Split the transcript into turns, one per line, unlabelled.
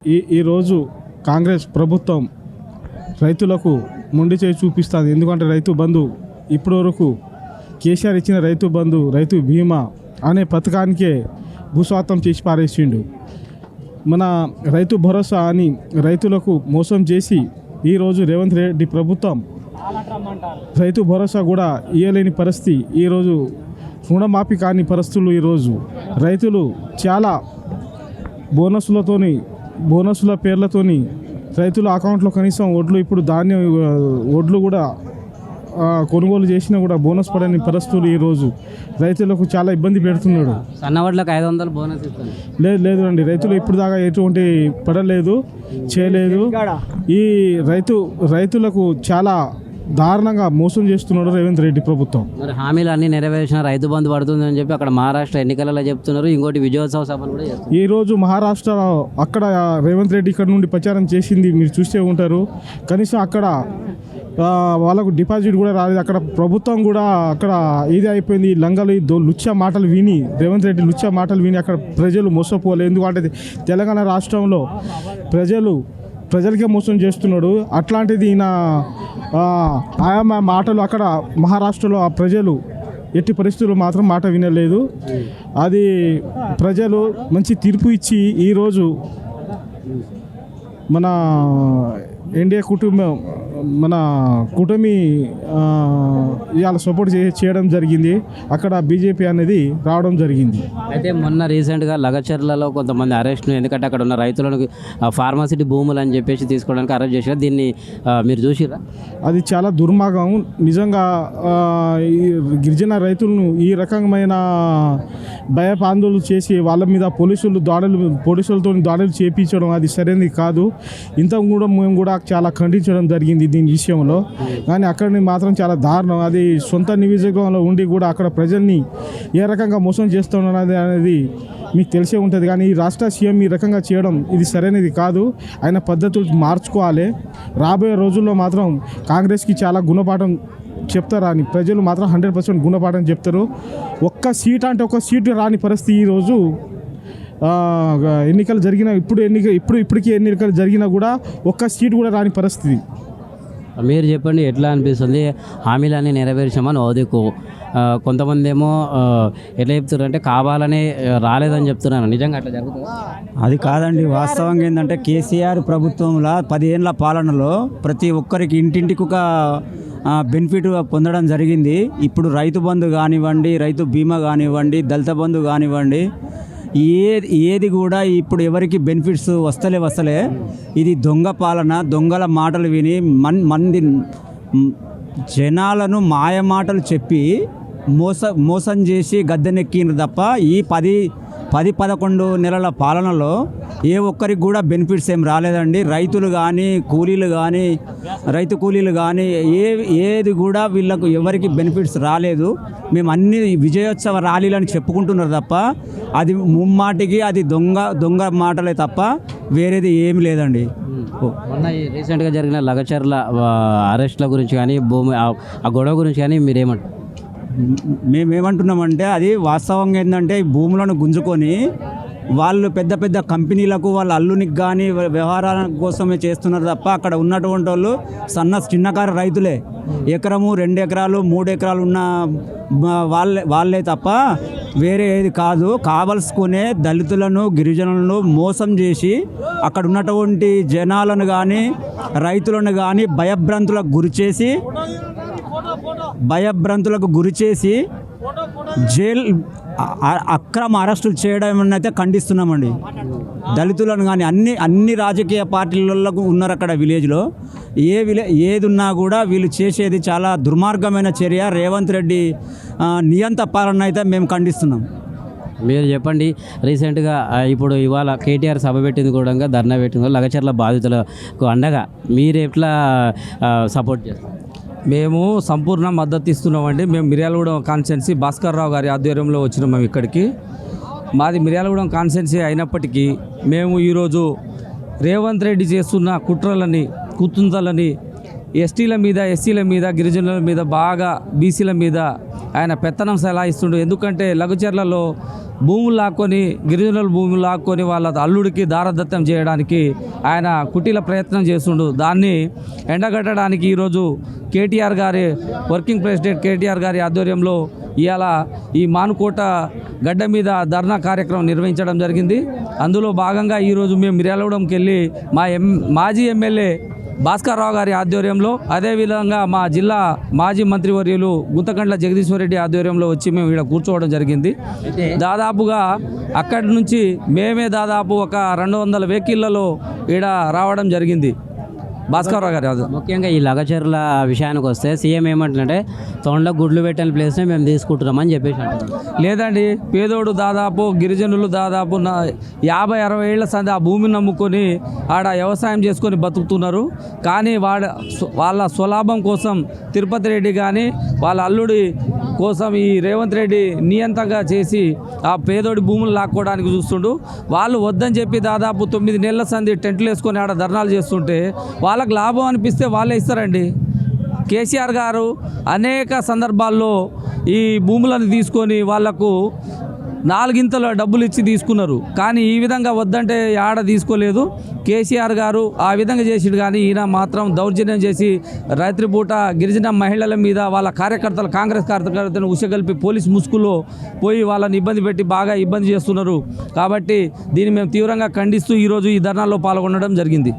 ఈరోజు కాంగ్రెస్ ప్రభుత్వం రైతులకు మొండి చేయి చూపిస్తుంది. ఎందుకంటే రైతు బంధు ఇప్పటివరకు కేసీఆర్ ఇచ్చిన రైతు బంధు, రైతు బీమా అనే పథకానికే భూస్వాతం చేసి పారేసిండు. మన రైతు భరోసా అని రైతులకు మోసం చేసి ఈరోజు రేవంత్ రెడ్డి ప్రభుత్వం రైతు భరోసా కూడా ఇవ్వలేని పరిస్థితి. ఈరోజు రుణమాఫీ కాని పరిస్థితులు. ఈరోజు రైతులు చాలా బోనస్ల పేర్లతోని రైతుల అకౌంట్లో కనీసం వడ్లు, ఇప్పుడు ధాన్యం వడ్లు కూడా కొనుగోలు చేసినా కూడా బోనస్ పడని పరిస్థితులు. ఈరోజు రైతులకు చాలా ఇబ్బంది పెడుతున్నాడు.
సన్నవడ్లకు 500 బోనస్ ఇస్తాను.
లేదు అండి, రైతులు ఇప్పుడు దాకా ఎటువంటి పడలేదు, చేయలేదు. ఈ రైతులకు చాలా దారుణంగా మోసం చేస్తున్నాడు రేవంత్ రెడ్డి ప్రభుత్వం.
మరి హామీలు అన్నీ నెరవేర్చిన రైతు బంధు పడుతుందని చెప్పి అక్కడ మహారాష్ట్ర ఎన్నికలలో చెప్తున్నారు. ఇంకోటి విజయోత్సవ సభలు కూడా చేస్తున్నారు.
ఈరోజు మహారాష్ట్ర అక్కడ రేవంత్ రెడ్డి ఇక్కడ నుండి ప్రచారం చేసింది మీరు చూస్తే ఉంటారు. కనీసం అక్కడ వాళ్ళకు డిపాజిట్ కూడా రాలేదు. అక్కడ ప్రభుత్వం కూడా అక్కడ ఇది అయిపోయింది. లంగలు లుచ్చా మాటలు విని, రేవంత్ రెడ్డి లుచ్చా మాటలు విని అక్కడ ప్రజలు మోసపోలేదు. ఎందుకంటే తెలంగాణ రాష్ట్రంలో ప్రజలకే మోసం చేస్తున్నాడు. అట్లాంటిది ఈయన ఆయా మాటలు అక్కడ మహారాష్ట్రలో ఆ ప్రజలు ఎట్టి పరిస్థితుల్లో మాత్రం మాట వినలేదు. అది ప్రజలు మంచి తీర్పు ఇచ్చి ఈరోజు మన ఎన్డీఏ మన కూటమి ఇవాళ సపోర్ట్ చేయడం జరిగింది. అక్కడ బీజేపీ అనేది రావడం జరిగింది.
అయితే మొన్న రీసెంట్గా లగచర్లలో కొంతమంది అరెస్ట్ను, ఎందుకంటే అక్కడ ఉన్న రైతులను ఫార్మాసిటీ భూములు అని చెప్పేసి తీసుకోవడానికి అరెస్ట్ చేశారు. దీన్ని మీరు చూసిరా? అది చాలా దుర్మార్గం నిజంగా. గిరిజన రైతులను ఈ రకమైన భయపాందోళనలు చేసి వాళ్ళ మీద పోలీసులతో దాడులు చేపించడం అది సరైనది కాదు. ఇంత కూడా మేము కూడా చాలా ఖండించడం జరిగింది దీని విషయంలో. కానీ అక్కడిని మాత్రం చాలా దారుణం. అది సొంత నియోజకవర్గంలో ఉండి కూడా అక్కడ ప్రజల్ని ఏ రకంగా మోసం చేస్తున్నది అనేది మీకు తెలిసే ఉంటుంది. కానీ ఈ రాష్ట్ర సీఎం ఈ రకంగా చేయడం ఇది సరైనది కాదు. ఆయన పద్ధతులు మార్చుకోవాలి. రాబోయే రోజుల్లో మాత్రం కాంగ్రెస్కి చాలా గుణపాఠం చెప్తారని ప్రజలు మాత్రం 100% గుణపాఠం చెప్తారు. ఒక్క సీటు రాని పరిస్థితి ఈరోజు. ఎన్నికలు జరిగిన ఇప్పటికీ ఎన్నికలు జరిగినా కూడా ఒక్క సీటు కూడా రాని పరిస్థితి. మీరు చెప్పండి, ఎట్లా అనిపిస్తుంది? హామీలన్నీ నెరవేర్చామని ఓదికు కొంతమంది ఏమో ఎట్లా చెప్తున్నారు అంటే కావాలనే రాలేదని చెప్తున్నాను. నిజంగా అట్లా జరుగుతుంది?
అది కాదండి. వాస్తవంగా ఏంటంటే కేసీఆర్ ప్రభుత్వంలో 10 ఏళ్ళ పాలనలో ప్రతి ఒక్కరికి ఇంటింటికి ఒక బెనిఫిట్ పొందడం జరిగింది. ఇప్పుడు రైతు బంధు కానివ్వండి, రైతు బీమా కానివ్వండి, దళిత బంధు కానివ్వండి, ఏది కూడా ఇప్పుడు ఎవరికి బెనిఫిట్స్ వస్తలే. ఇది దొంగ పాలన. దొంగల మాటలు విని మంది జనాలను మాయ మాటలు చెప్పి మోసం చేసి గద్దెనెక్కిండ్రు తప్ప ఈ 10-11 నెలల పాలనలో ఏ ఒక్కరికి కూడా బెనిఫిట్స్ ఏం రాలేదండి. రైతులు కానీ రైతు కూలీలు కానీ ఏది కూడా వీళ్ళకు ఎవరికి బెనిఫిట్స్ రాలేదు. మేము అన్ని విజయోత్సవ ర్యాలీలని చెప్పుకుంటున్నారు తప్ప అది ముమ్మాటికి అది దొంగ మాటలే తప్ప వేరేది ఏమి లేదండి.
మొన్న రీసెంట్గా జరిగిన లగచర్ల అరెస్ట్ల గురించి కానీ ఆ గొడవ గురించి కానీ మీరేమంటారు?
మేమేమంటున్నామంటే అది వాస్తవంగా ఏంటంటే భూములను గుంజుకొని వాళ్ళు పెద్ద పెద్ద కంపెనీలకు వాళ్ళ అల్లునికి కానీ వ్యవహారాల కోసమే చేస్తున్నారు తప్ప అక్కడ ఉన్నటువంటి వాళ్ళు చిన్నకారు రైతులే. 1 ఎకరము 2 ఎకరాలు 3 ఎకరాలు ఉన్న వాళ్ళే తప్ప వేరే ఏది కాదు. కావలసుకునే దళితులను గిరిజనులను మోసం చేసి అక్కడ ఉన్నటువంటి జనాలను కానీ రైతులను కానీ భయభ్రాంతులకు గురి చేసి అక్రమ అరెస్టులు చేయడం అయితే ఖండిస్తున్నామండి. దళితులను కానీ అన్ని రాజకీయ పార్టీలకు ఉన్నారు అక్కడ విలేజ్లో. ఏది ఉన్నా కూడా వీళ్ళు చేసేది చాలా దుర్మార్గమైన చర్య. రేవంత్ రెడ్డి నియంత పాలన అయితే మేము ఖండిస్తున్నాం.
మీరు చెప్పండి, రీసెంట్గా ఇప్పుడు ఇవాళ కేటీఆర్ సభ పెట్టింది కూడా, ధర్నా పెట్టింది కూడా, లగచర్ల బాధితులకు అండగా మీరు ఎట్లా సపోర్ట్ చేస్తారు?
మేము సంపూర్ణ మద్దతు ఇస్తున్నామండి. మేము మిర్యాలగూడెం కాన్స్టిట్యున్సీ భాస్కర్ రావు గారి ఆధ్వర్యంలో వచ్చినాం. మేము ఇక్కడికి మాది మిర్యాలగూడెం కాన్స్టిట్యున్సీ అయినప్పటికీ మేము ఈరోజు రేవంత్ రెడ్డి చేస్తున్న కుతంత్రాలని ఎస్టీల మీద, ఎస్సీల మీద, గిరిజనుల మీద, బాగా బీసీల మీద ఆయన పెత్తనం సలాయిస్తుండు. ఎందుకంటే లగచర్లలో భూములు లాక్కొని గిరిజనుల భూములు లాక్కొని వాళ్ళ అల్లుడికి దారదత్తం చేయడానికి ఆయన కుటీల ప్రయత్నం చేస్తుండు. దాన్ని ఎండగట్టడానికి ఈరోజు కేటీఆర్ గారి వర్కింగ్ ప్రెసిడెంట్ కేటీఆర్ గారి ఆధ్వర్యంలో ఇవాళ ఈ మానుకోట గడ్డ మీద ధర్నా కార్యక్రమం నిర్వహించడం జరిగింది. అందులో భాగంగా ఈరోజు మేము మిర్యాలగూడెంకి వెళ్ళి మాజీ ఎమ్మెల్యే భాస్కర్ రావు గారి ఆధ్వర్యంలో, అదేవిధంగా మా జిల్లా మాజీ మంత్రివర్యులు గుంతకండ్ల జగదీశ్వర్ రెడ్డి ఆధ్వర్యంలో వచ్చి మేము ఇక్కడ కూర్చోవడం జరిగింది. దాదాపుగా అక్కడి నుంచి మేమే దాదాపు ఒక 200 వెహికల్లలో ఇక్కడ రావడం జరిగింది. భాస్కర్ రావు గారి
ముఖ్యంగా ఈ లగచర్ల విషయానికి వస్తే సీఎం ఏమంటుంటే తొండ గుడ్లు పెట్టిన ప్లేస్నే మేము తీసుకుంటున్నామని చెప్పేసి అంటున్నారు.
లేదండి, పేదోడు దాదాపు గిరిజనులు దాదాపు 50-60 ఏళ్ల సంది ఆ భూమిని నమ్ముకొని ఆడ వ్యవసాయం చేసుకొని బతుకుతున్నారు. కానీ వాళ్ళ స్వలాభం కోసం తిరుపతి రెడ్డి కానీ వాళ్ళ అల్లుడి కోసం ఈ రేవంత్ రెడ్డి నియంత్రణగా చేసి ఆ పేదోడి భూములు లాక్కోవడానికి చూస్తుండు. వాళ్ళు వద్దని చెప్పి దాదాపు 9 నెలల సంది టెంట్లు వేసుకొని ఆడ ధర్నాలు చేస్తుంటే వాళ్ళకి లాభం అనిపిస్తే వాళ్ళే ఇస్తారండి. కేసీఆర్ గారు అనేక సందర్భాల్లో ఈ భూములను తీసుకొని వాళ్లకు 4 డబ్బులు ఇచ్చి తీసుకున్నారు. కానీ ఈ విధంగా వద్దంటే ఆడ తీసుకోలేదు. కేసీఆర్ గారు ఆ విధంగా చేసిడు. కానీ ఈయన మాత్రం దౌర్జన్యం చేసి రాత్రిపూట గిరిజన మహిళల మీద వాళ్ళ కార్యకర్తలు కాంగ్రెస్ కార్యకర్తలను ఉషగల్పి పోలీస్ ముసుగులో పోయి వాళ్ళని ఇబ్బంది పెట్టి బాగా ఇబ్బంది చేస్తున్నారు. కాబట్టి దీన్ని మేము తీవ్రంగా ఖండిస్తూ ఈరోజు ఈ ధర్నాలో పాల్గొనడం జరిగింది.